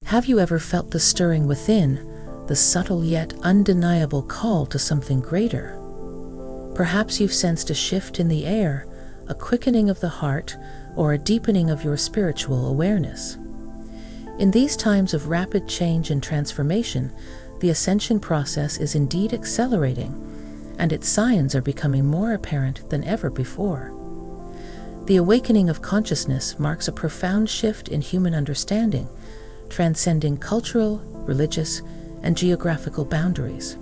Have you ever felt the stirring within, the subtle yet undeniable call to something greater? Perhaps you've sensed a shift in the air, a quickening of the heart, or a deepening of your spiritual awareness. In these times of rapid change and transformation, the ascension process is indeed accelerating, and its signs are becoming more apparent than ever before. The awakening of consciousness marks a profound shift in human understanding, transcending cultural, religious, and geographical boundaries.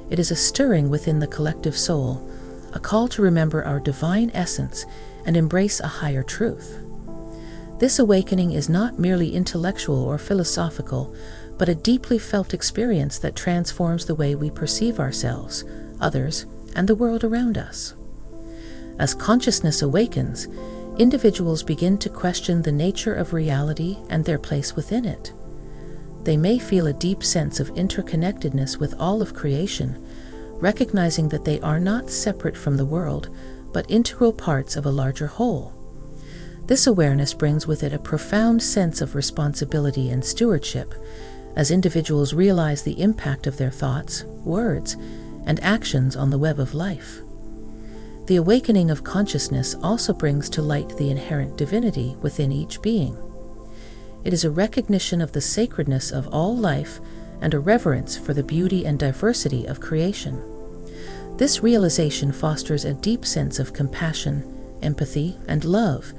It is a stirring within the collective soul, a call to remember our divine essence and embrace a higher truth. This awakening is not merely intellectual or philosophical, but a deeply felt experience that transforms the way we perceive ourselves, others, and the world around us. As consciousness awakens, individuals begin to question the nature of reality and their place within it. They may feel a deep sense of interconnectedness with all of creation, recognizing that they are not separate from the world, but integral parts of a larger whole. This awareness brings with it a profound sense of responsibility and stewardship, as individuals realize the impact of their thoughts, words, and actions on the web of life. The awakening of consciousness also brings to light the inherent divinity within each being. It is a recognition of the sacredness of all life and a reverence for the beauty and diversity of creation. This realization fosters a deep sense of compassion, empathy, and love,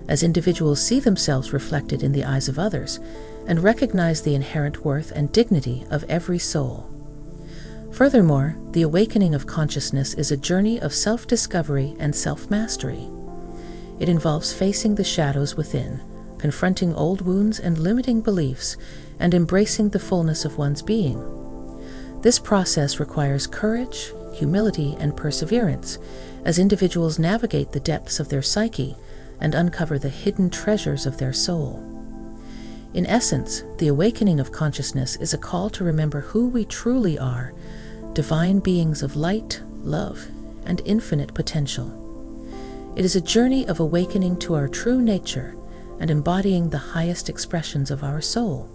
as individuals see themselves reflected in the eyes of others and recognize the inherent worth and dignity of every soul. Furthermore, the awakening of consciousness is a journey of self-discovery and self-mastery. It involves facing the shadows within, confronting old wounds and limiting beliefs, and embracing the fullness of one's being. This process requires courage, humility, and perseverance as individuals navigate the depths of their psyche and uncover the hidden treasures of their soul. In essence, the awakening of consciousness is a call to remember who we truly are, divine beings of light, love, and infinite potential. It is a journey of awakening to our true nature and embodying the highest expressions of our soul.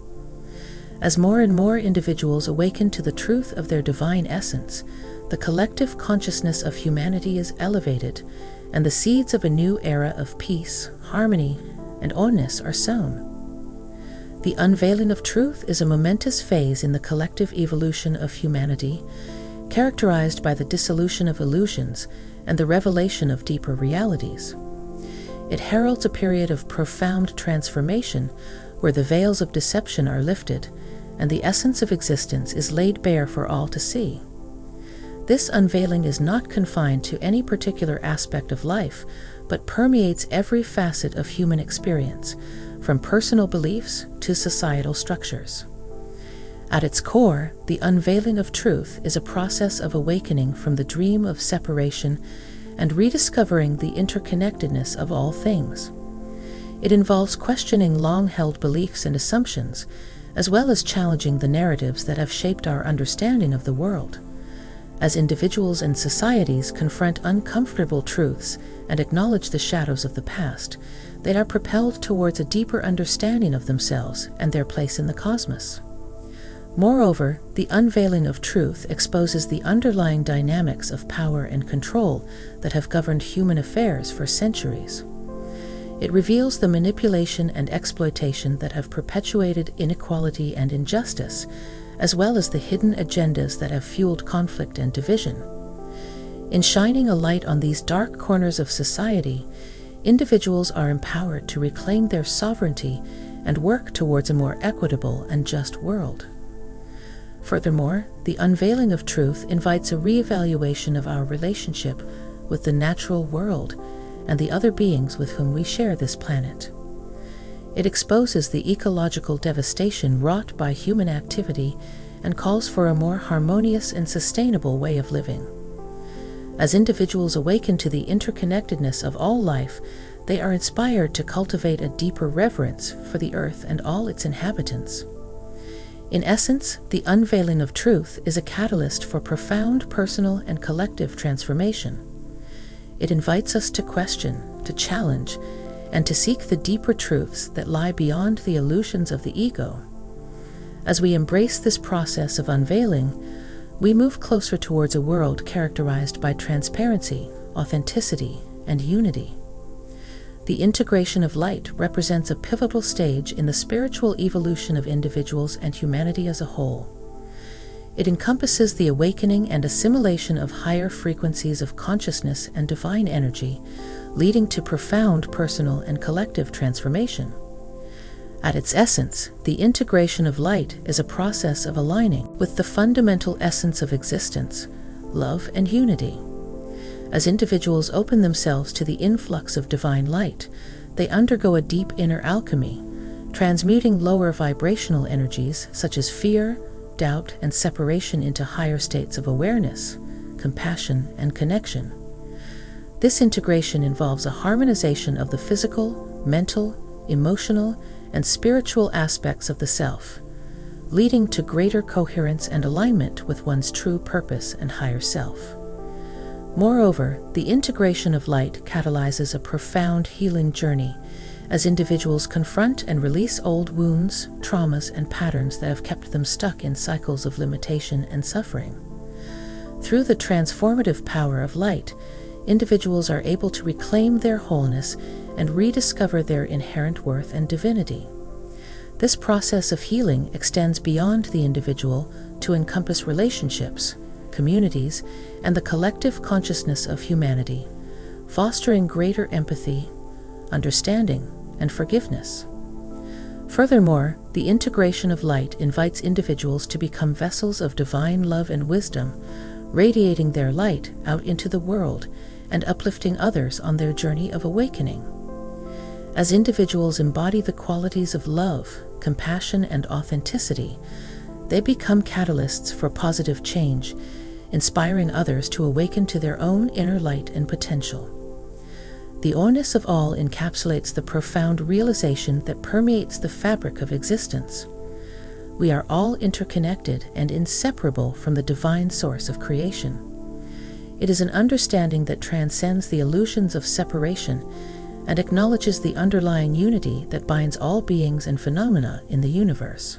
As more and more individuals awaken to the truth of their divine essence, the collective consciousness of humanity is elevated, and the seeds of a new era of peace, harmony, and oneness are sown. The unveiling of truth is a momentous phase in the collective evolution of humanity, characterized by the dissolution of illusions and the revelation of deeper realities. It heralds a period of profound transformation where the veils of deception are lifted and the essence of existence is laid bare for all to see. This unveiling is not confined to any particular aspect of life, but permeates every facet of human experience, from personal beliefs to societal structures. At its core, the unveiling of truth is a process of awakening from the dream of separation and rediscovering the interconnectedness of all things. It involves questioning long-held beliefs and assumptions, as well as challenging the narratives that have shaped our understanding of the world. As individuals and societies confront uncomfortable truths and acknowledge the shadows of the past, they are propelled towards a deeper understanding of themselves and their place in the cosmos. Moreover, the unveiling of truth exposes the underlying dynamics of power and control that have governed human affairs for centuries. It reveals the manipulation and exploitation that have perpetuated inequality and injustice, as well as the hidden agendas that have fueled conflict and division. In shining a light on these dark corners of society, individuals are empowered to reclaim their sovereignty and work towards a more equitable and just world. Furthermore, the unveiling of truth invites a reevaluation of our relationship with the natural world and the other beings with whom we share this planet. It exposes the ecological devastation wrought by human activity and calls for a more harmonious and sustainable way of living. As individuals awaken to the interconnectedness of all life, they are inspired to cultivate a deeper reverence for the earth and all its inhabitants. In essence, the unveiling of truth is a catalyst for profound personal and collective transformation. It invites us to question, to challenge, and to seek the deeper truths that lie beyond the illusions of the ego. As we embrace this process of unveiling, we move closer towards a world characterized by transparency, authenticity, and unity. The integration of light represents a pivotal stage in the spiritual evolution of individuals and humanity as a whole. It encompasses the awakening and assimilation of higher frequencies of consciousness and divine energy, leading to profound personal and collective transformation. At its essence, the integration of light is a process of aligning with the fundamental essence of existence, love and unity. As individuals open themselves to the influx of divine light, they undergo a deep inner alchemy, transmuting lower vibrational energies such as fear, doubt, and separation into higher states of awareness, compassion, and connection. This integration involves a harmonization of the physical, mental, emotional, and spiritual aspects of the self, leading to greater coherence and alignment with one's true purpose and higher self. Moreover, the integration of light catalyzes a profound healing journey as individuals confront and release old wounds, traumas, and patterns that have kept them stuck in cycles of limitation and suffering. Through the transformative power of light, individuals are able to reclaim their wholeness and rediscover their inherent worth and divinity. This process of healing extends beyond the individual to encompass relationships, communities, and the collective consciousness of humanity, fostering greater empathy, understanding, and forgiveness. Furthermore, the integration of light invites individuals to become vessels of divine love and wisdom, radiating their light out into the world and uplifting others on their journey of awakening. As individuals embody the qualities of love, compassion, and authenticity, they become catalysts for positive change, inspiring others to awaken to their own inner light and potential. The oneness of all encapsulates the profound realization that permeates the fabric of existence. We are all interconnected and inseparable from the divine source of creation. It is an understanding that transcends the illusions of separation and acknowledges the underlying unity that binds all beings and phenomena in the universe.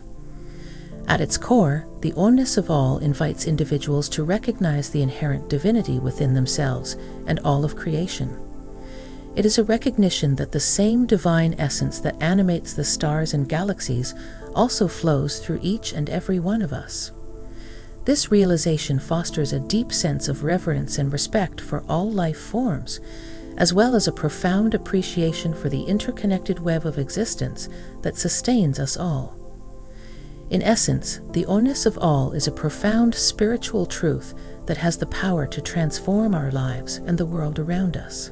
At its core, the oneness of all invites individuals to recognize the inherent divinity within themselves and all of creation. It is a recognition that the same divine essence that animates the stars and galaxies also flows through each and every one of us. This realization fosters a deep sense of reverence and respect for all life forms, as well as a profound appreciation for the interconnected web of existence that sustains us all. In essence, the oneness of all is a profound spiritual truth that has the power to transform our lives and the world around us.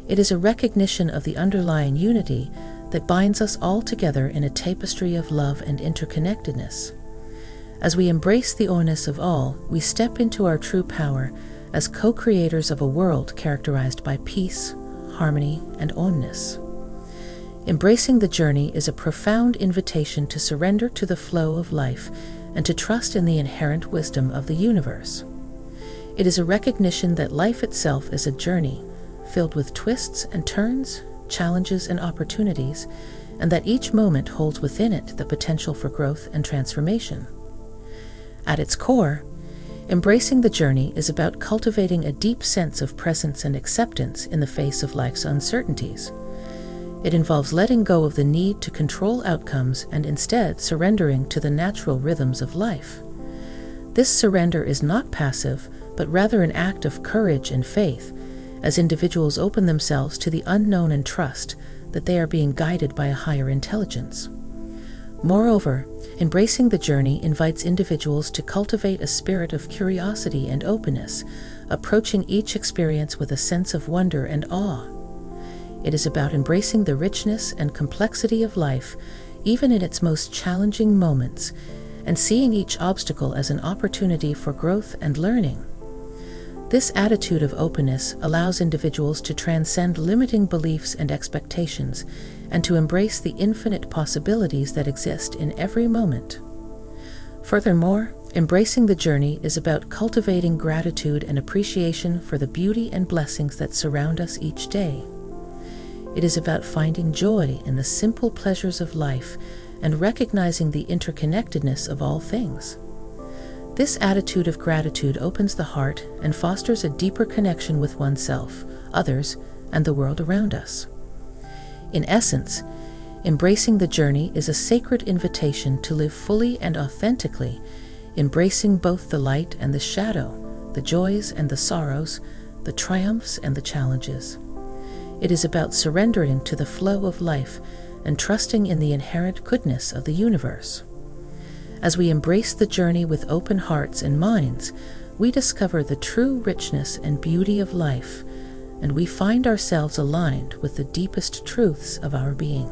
It is a recognition of the underlying unity that binds us all together in a tapestry of love and interconnectedness. As we embrace the oneness of all, we step into our true power as co-creators of a world characterized by peace, harmony, and oneness. Embracing the journey is a profound invitation to surrender to the flow of life and to trust in the inherent wisdom of the universe. It is a recognition that life itself is a journey filled with twists and turns, challenges and opportunities, and that each moment holds within it the potential for growth and transformation. At its core, embracing the journey is about cultivating a deep sense of presence and acceptance in the face of life's uncertainties. It involves letting go of the need to control outcomes and instead surrendering to the natural rhythms of life. This surrender is not passive, but rather an act of courage and faith, as individuals open themselves to the unknown and trust that they are being guided by a higher intelligence. Moreover, embracing the journey invites individuals to cultivate a spirit of curiosity and openness, approaching each experience with a sense of wonder and awe. It is about embracing the richness and complexity of life, even in its most challenging moments, and seeing each obstacle as an opportunity for growth and learning. This attitude of openness allows individuals to transcend limiting beliefs and expectations and to embrace the infinite possibilities that exist in every moment. Furthermore, embracing the journey is about cultivating gratitude and appreciation for the beauty and blessings that surround us each day. It is about finding joy in the simple pleasures of life and recognizing the interconnectedness of all things. This attitude of gratitude opens the heart and fosters a deeper connection with oneself, others, and the world around us. In essence, embracing the journey is a sacred invitation to live fully and authentically, embracing both the light and the shadow, the joys and the sorrows, the triumphs and the challenges. It is about surrendering to the flow of life and trusting in the inherent goodness of the universe. As we embrace the journey with open hearts and minds, we discover the true richness and beauty of life, and we find ourselves aligned with the deepest truths of our being.